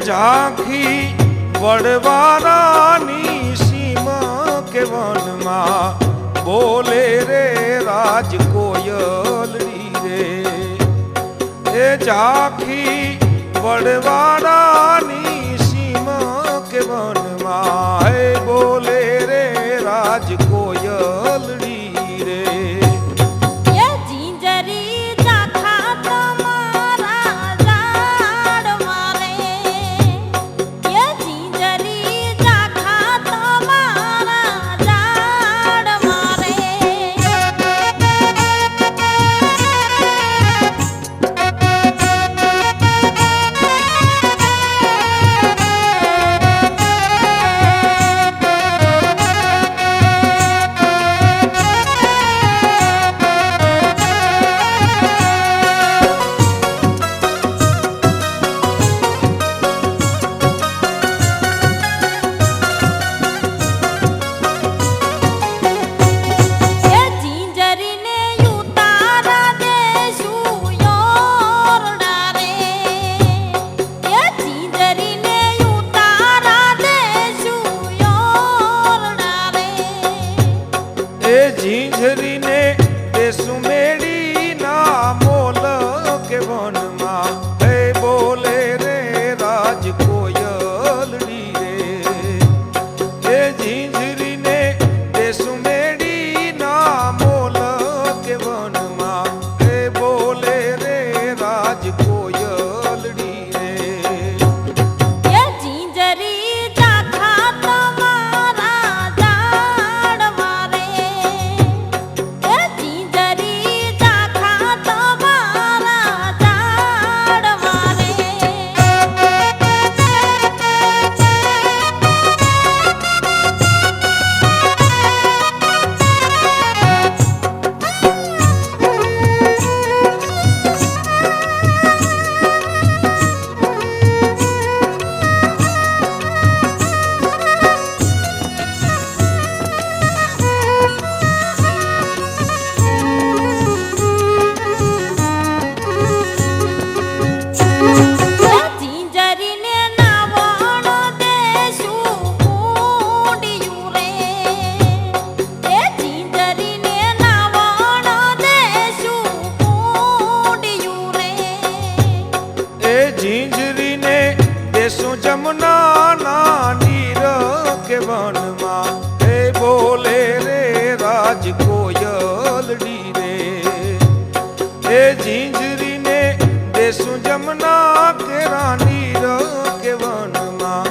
झांखी वड़वारानी सीमा के वन मां बोले रे राज कोयलड़ी रे। ए झांखी वड़वारानी सीमा के वन मां बोले रे राज कोयलड़ी रे। झींझरी ने देसु मेड़ी ना मोल के वन मां बोले रे राज कोयलड़ी रे। झींझरी ने देसु मेड़ी ना मोल के वन मां बोले रे राज कोयलड़ी रे। झींझरी ने देसु जमुना ना नीर के वन मां बोले रे राज कोयलड़ी रे। झींझरी ने देसु जमुना के नीर के वन मां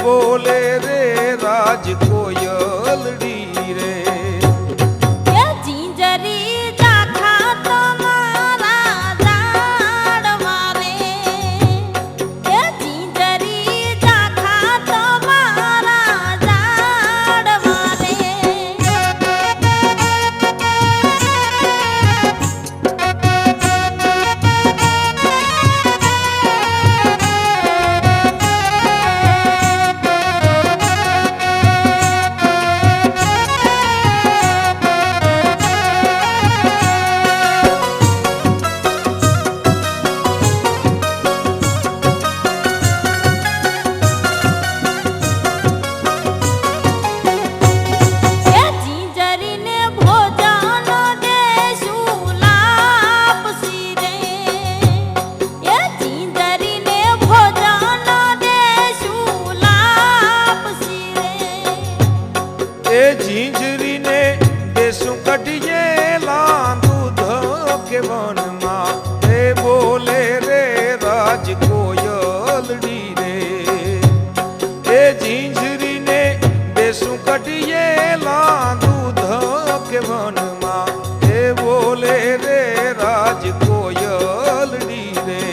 बोले रे राज कोयलड़ी रे। झींझरी ने देसु कटिए लां दूध के वन मां बोले रे राज कोयलड़ी रे। झींझरी ने देसु कटिए लां दूध के वन मां बोले रे राज कोयलड़ी रे।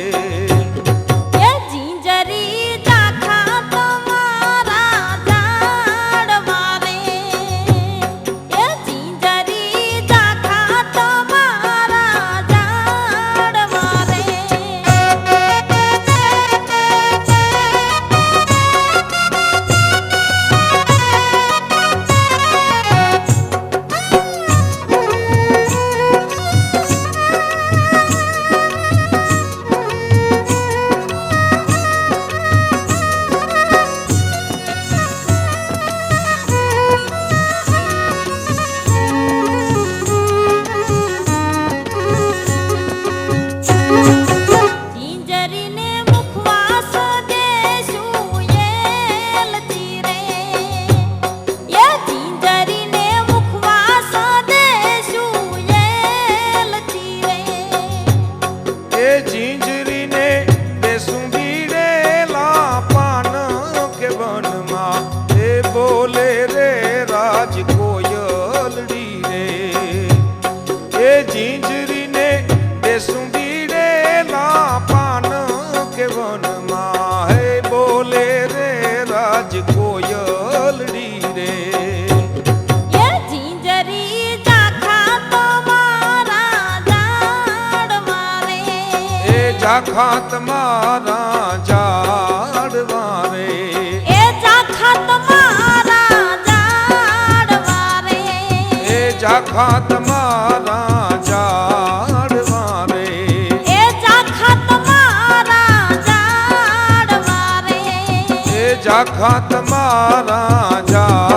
ઝાખા તમારા ઝાડવા રે એ ઝાખા તમારા ઝાડવા રે એ ઝાખા તમારા ઝાડવા રે એ ઝાખા તમારા ઝાડવા રે એ ઝાખા તમારા ઝાડ